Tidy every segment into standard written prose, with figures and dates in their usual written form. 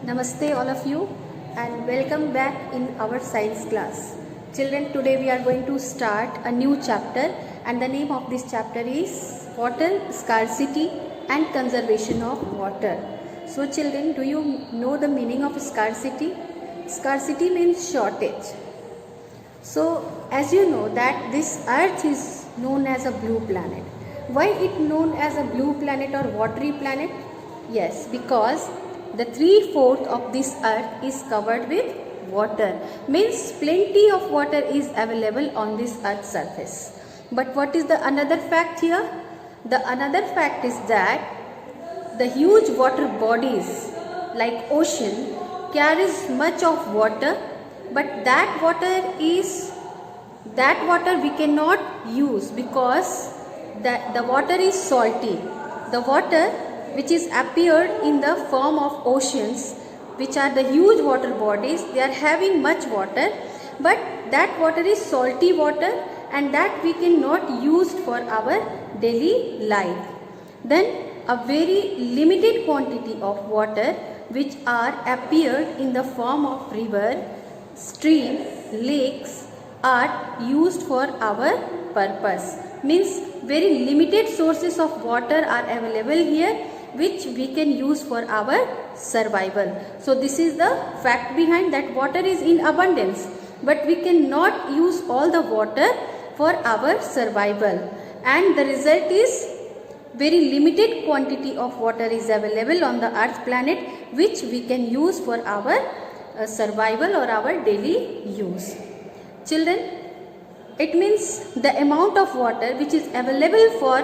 Namaste all of you and welcome back in our science class. Children, today we are going to start a new chapter and the name of this chapter is Water Scarcity and Conservation of Water. So children, do you know the meaning of scarcity? Scarcity means shortage. So as you know that this earth is known as a blue planet. Why it known as a blue planet or watery planet? Yes, because the 3/4 of this earth is covered with water. Means plenty of water is available on this earth's surface. But what is the another fact here? The another fact is that the huge water bodies like ocean carries much of water, but that water we cannot use because the water is salty. The water which is appeared in the form of oceans, which are the huge water bodies, they are having much water, but that water is salty water and that we cannot use for our daily life. Then a very limited quantity of water which are appeared in the form of river, stream, lakes are used for our purpose. Means very limited sources of water are available here which we can use for our survival. So this is the fact behind that water is in abundance, but we cannot use all the water for our survival, and the result is very limited quantity of water is available on the earth planet which we can use for our survival or our daily use. Children, it means the amount of water which is available for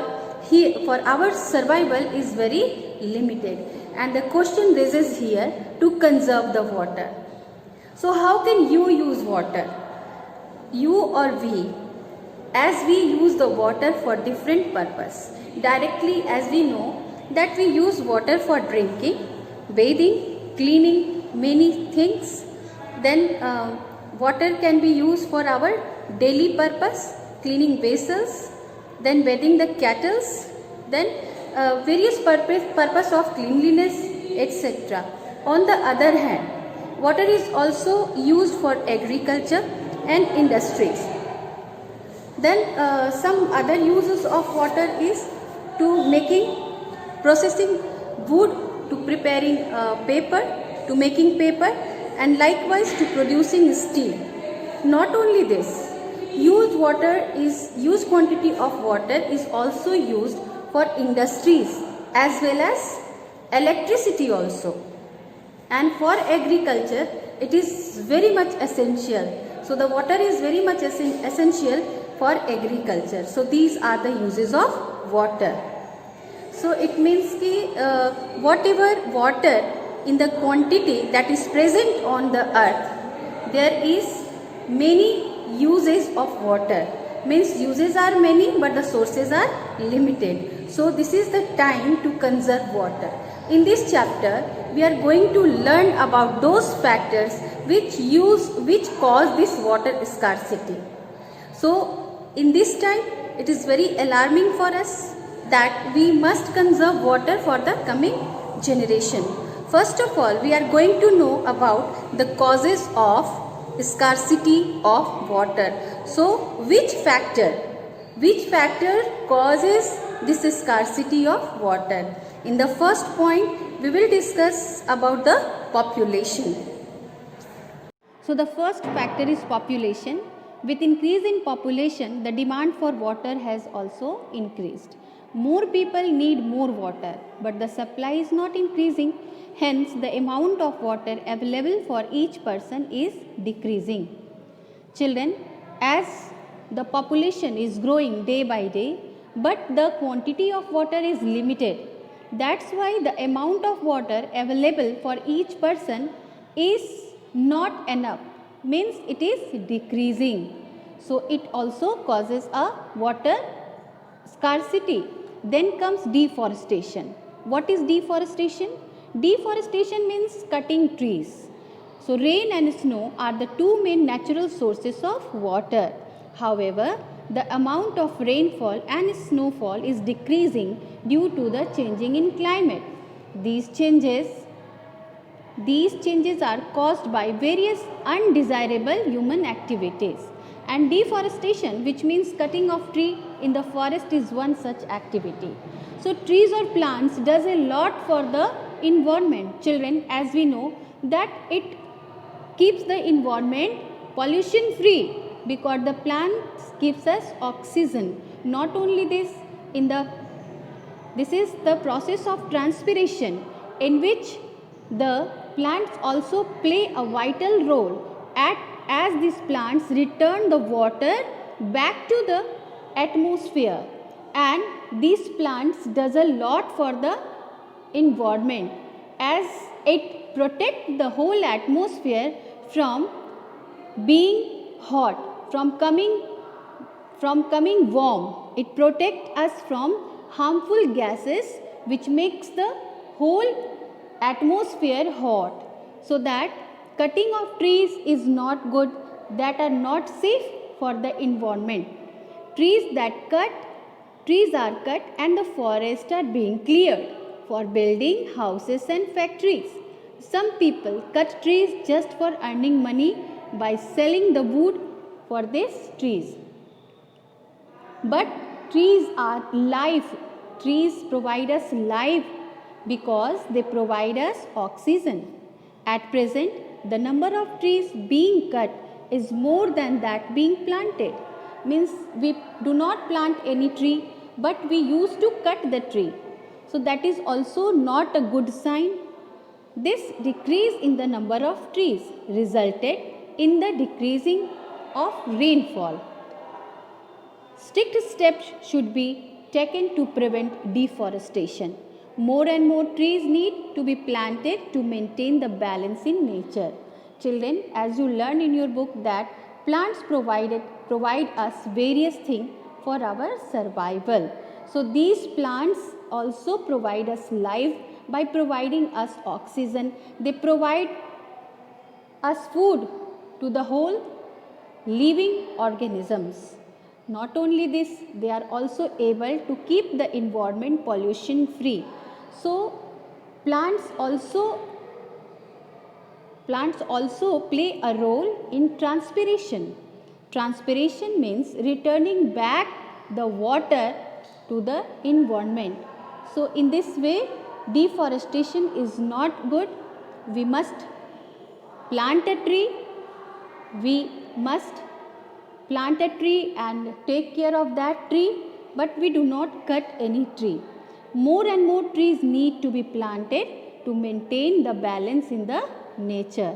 our survival is very limited, and the question raises here to conserve the water. So how can you use water? You or we, as we use the water for different purpose. Directly, as we know that we use water for drinking, bathing, cleaning, many things. Then water can be used for our daily purpose, cleaning vessels, then bathing the cattle, then various purpose of cleanliness, etc. On the other hand, water is also used for agriculture and industries. Then some other uses of water is to processing wood, to preparing paper, to making paper, and likewise to producing steel. Not only this, huge quantity of water is also used for industries as well as electricity also, and for agriculture it is very much essential. So the water is very much essential for agriculture. So these are the uses of water. So it means that whatever water in the quantity that is present on the earth, there is many uses of water. Means uses are many but the sources are limited. So this is the time to conserve water. In this chapter we are going to learn about those factors which cause this water scarcity. So in this time it is very alarming for us that we must conserve water for the coming generation. First of all, we are going to know about the causes of scarcity of water. So which factor causes this scarcity of water? In the first point we will discuss about the population. So the first factor is population. With increase in population, the demand for water has also increased. More people need more water, but the supply is not increasing. Hence, the amount of water available for each person is decreasing. Children, as the population is growing day by day, but the quantity of water is limited. That's why the amount of water available for each person is not enough. Means it is decreasing. So it also causes a water scarcity. Then comes deforestation. What is deforestation? Deforestation means cutting trees. So rain and snow are the two main natural sources of water. However, the amount of rainfall and snowfall is decreasing due to the changing in climate. These changes These changes are caused by various undesirable human activities. And deforestation, which means cutting of tree in the forest, is one such activity. So trees or plants does a lot for the environment. Children, as we know that it keeps the environment pollution free because the plants gives us oxygen. Not only this, this is the process of transpiration in which the plants also play a vital role as these plants return the water back to the atmosphere, and these plants does a lot for the environment as it protects the whole atmosphere from being hot, from coming warm. It protects us from harmful gases which makes the whole atmosphere hot. So that cutting of trees is not good, that are not safe for the environment. Trees are cut and the forests are being cleared for building houses and factories. Some people cut trees just for earning money by selling the wood for these trees. But trees are life. Trees provide us life because they provide us oxygen. At present, the number of trees being cut is more than that being planted. Means we do not plant any tree, but we used to cut the tree. So that is also not a good sign. This decrease in the number of trees resulted in the decreasing of rainfall. Strict steps should be taken to prevent deforestation. More and more trees need to be planted to maintain the balance in nature. Children, as you learn in your book that plants provide us various things for our survival. So these plants also provide us life by providing us oxygen. They provide us food to the whole living organisms. Not only this, they are also able to keep the environment pollution free. So plants also play a role in transpiration. Transpiration means returning back the water to the environment. So in this way, deforestation is not good. We must plant a tree. We must plant a tree and take care of that tree, but we do not cut any tree. More and more trees need to be planted to maintain the balance in the nature.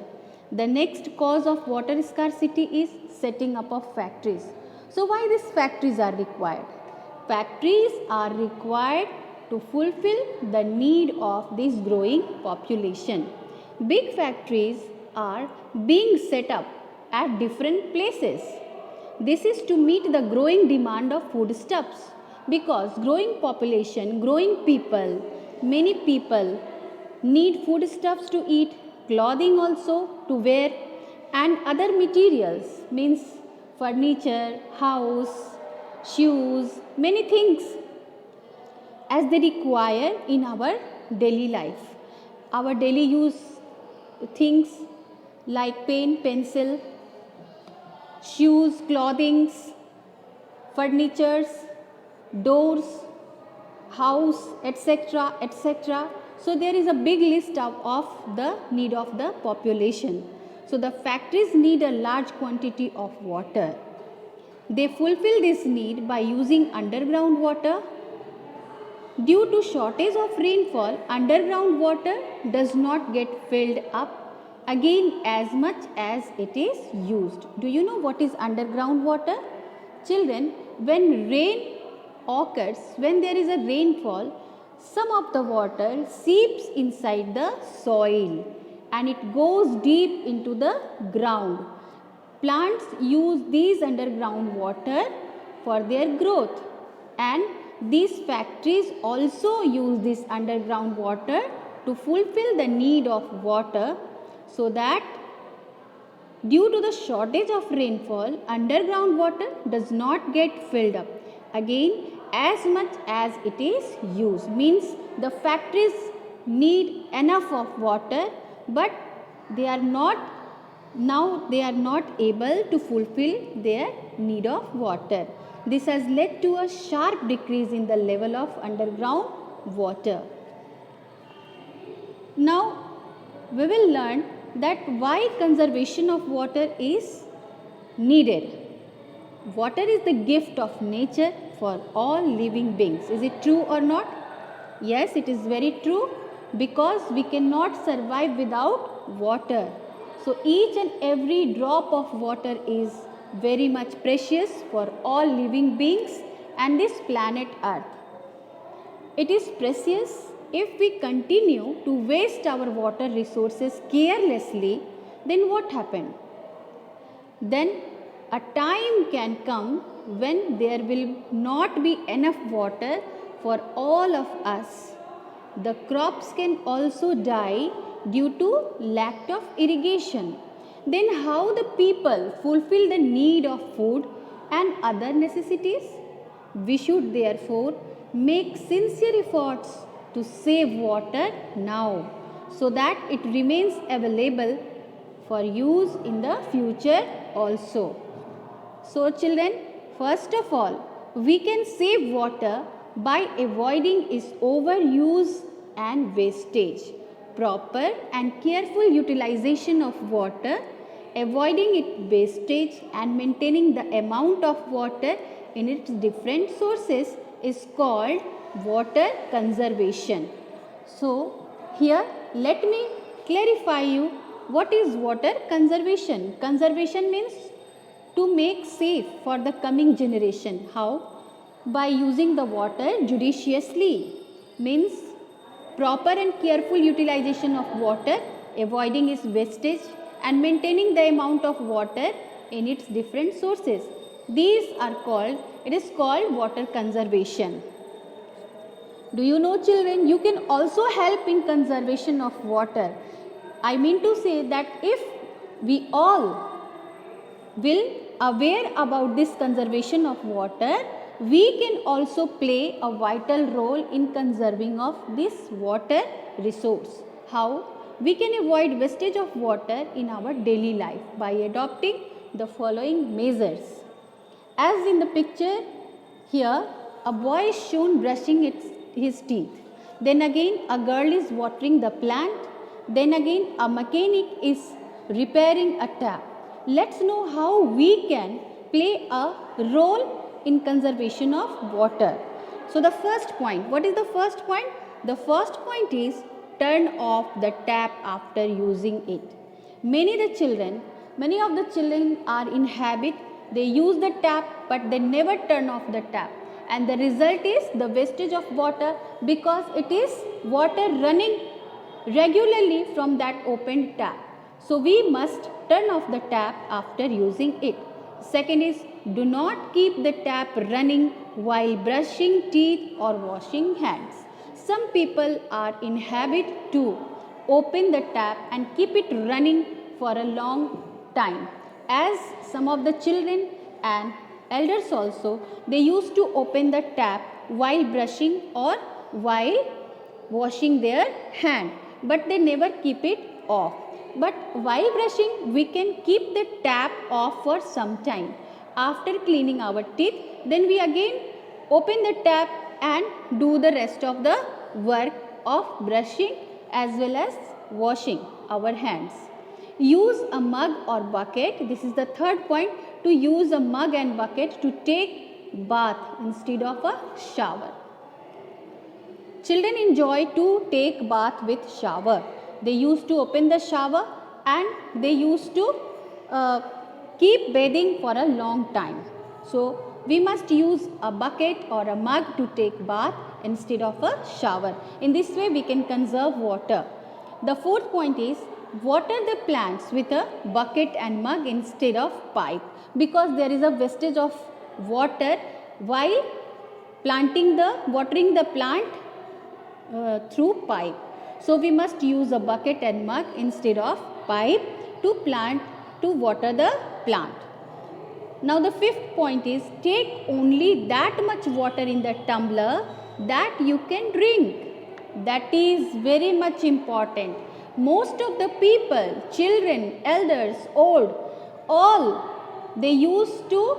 The next cause of water scarcity is setting up of factories. So why these factories are required? Factories are required to fulfill the need of this growing population. Big factories are being set up at different places. This is to meet the growing demand of foodstuffs, because growing population, growing people, many people need foodstuffs to eat, clothing also to wear, and other materials means furniture, house, shoes, many things as they require in our daily life. Our daily use things like pen, pencil, shoes, clothing, furnitures, doors, house, etc., etc. So there is a big list of the need of the population. So the factories need a large quantity of water. They fulfill this need by using underground water. Due to shortage of rainfall, underground water does not get filled up again as much as it is used. Do you know what is underground water? Children, when rain occurs, when there is a rainfall, some of the water seeps inside the soil and it goes deep into the ground. Plants use these underground water for their growth, and these factories also use this underground water to fulfill the need of water, so that due to the shortage of rainfall, underground water does not get filled up again as much as it is used. Means the factories need enough of water but they are not able to fulfill their need of water. This has led to a sharp decrease in the level of underground water. Now we will learn that why conservation of water is needed. Water is the gift of nature for all living beings. Is it true or not? Yes, it is very true, because we cannot survive without water. So each and every drop of water is very much precious for all living beings and this planet Earth. It is precious. If we continue to waste our water resources carelessly, then what happens? Then a time can come when there will not be enough water for all of us. The crops can also die due to lack of irrigation. Then how the people fulfill the need of food and other necessities? We should therefore make sincere efforts to save water now, so that it remains available for use in the future also. So children, first of all, we can save water by avoiding its overuse and wastage. Proper and careful utilization of water, avoiding its wastage and maintaining the amount of water in its different sources is called water conservation. So here let me clarify you what is water conservation. Conservation means to make safe for the coming generation. How? By using the water judiciously, means proper and careful utilization of water, avoiding its wastage and maintaining the amount of water in its different sources. These are called, it is called water conservation. Do you know children, you can also help in conservation of water. I mean to say that if we all will aware about this conservation of water, we can also play a vital role in conserving of this water resource. How? We can avoid wastage of water in our daily life by adopting the following measures. As in the picture here, a boy is shown brushing his teeth. Then again a girl is watering the plant. Then again a mechanic is repairing a tap. Let's know how we can play a role in conservation of water. So the first point, what is the first point? The first point is turn off the tap after using it. Many of the children are in habit, they use the tap but they never turn off the tap, and the result is the wastage of water, because it is water running regularly from that open tap. So we must turn off the tap after using it. Second is, do not keep the tap running while brushing teeth or washing hands. Some people are in habit to open the tap and keep it running for a long time. As some of the children and elders also, they used to open the tap while brushing or while washing their hand, but they never keep it off. But while brushing, we can keep the tap off for some time. After cleaning our teeth, then we again open the tap and do the rest of the work of brushing as well as washing our hands. Use a mug or bucket. This is the third point, to use a mug and bucket to take bath instead of a shower. Children enjoy to take bath with shower. They used to open the shower and they used to keep bathing for a long time. So we must use a bucket or a mug to take bath instead of a shower. In this way we can conserve water. The fourth point is, water the plants with a bucket and mug instead of pipe, because there is a wastage of water while watering the plant through pipe. So we must use a bucket and mug instead of pipe to water the plant. Now the fifth point is, take only that much water in the tumbler that you can drink. That is very much important. Most of the people, children, elders, old, all they used to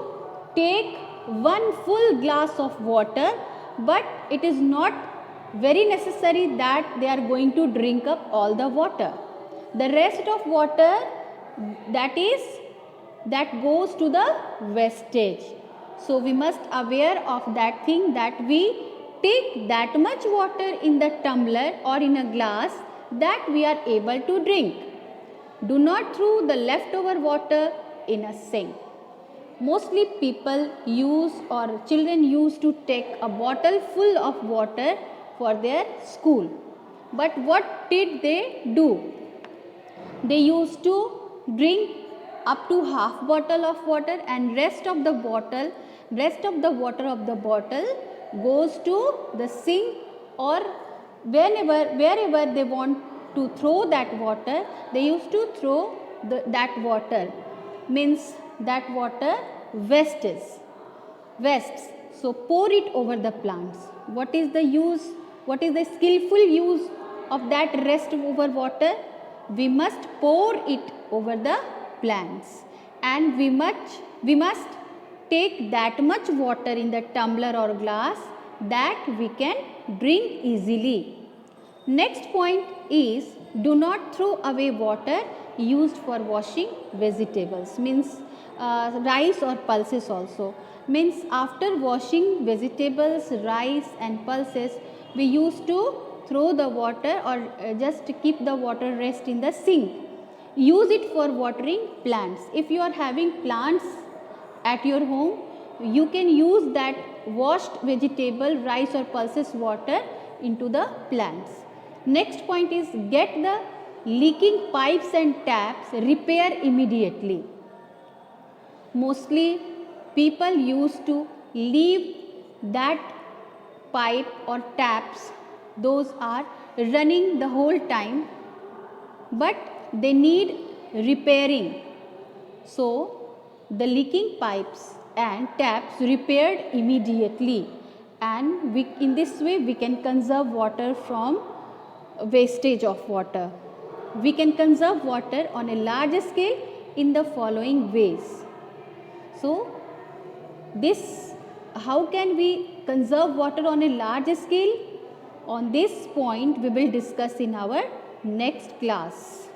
take one full glass of water, but it is not very necessary that they are going to drink up all the water. The rest of water that goes to the wastage. So we must aware of that thing, that we take that much water in the tumbler or in a glass that we are able to drink. Do not throw the leftover water in a sink. Mostly people use or children used to take a bottle full of water for their school. But what did they do? They used to drink up to half bottle of water, and rest of the water of the bottle goes to the sink, or wherever they want to throw that water, they used to throw that water, means that water wastes. So pour it over the plants. What is the skillful use of that rest over water? We must pour it over the plants, and we must take that much water in the tumbler or glass that we can drink easily. Next point is, do not throw away water used for washing vegetables, means rice or pulses also. Means after washing vegetables, rice and pulses, we used to throw the water or just keep the water rest in the sink. Use it for watering plants. If you are having plants at your home, you can use that washed vegetable, rice or pulses water into the plants. Next point is, get the leaking pipes and taps repaired immediately. Mostly people used to leave that pipe or taps, those are running the whole time, but they need repairing. So the leaking pipes and taps repaired immediately, and in this way we can conserve water from wastage of water. We can conserve water on a large scale in the following ways. So how can we conserve water on a large scale? On this point we will discuss in our next class.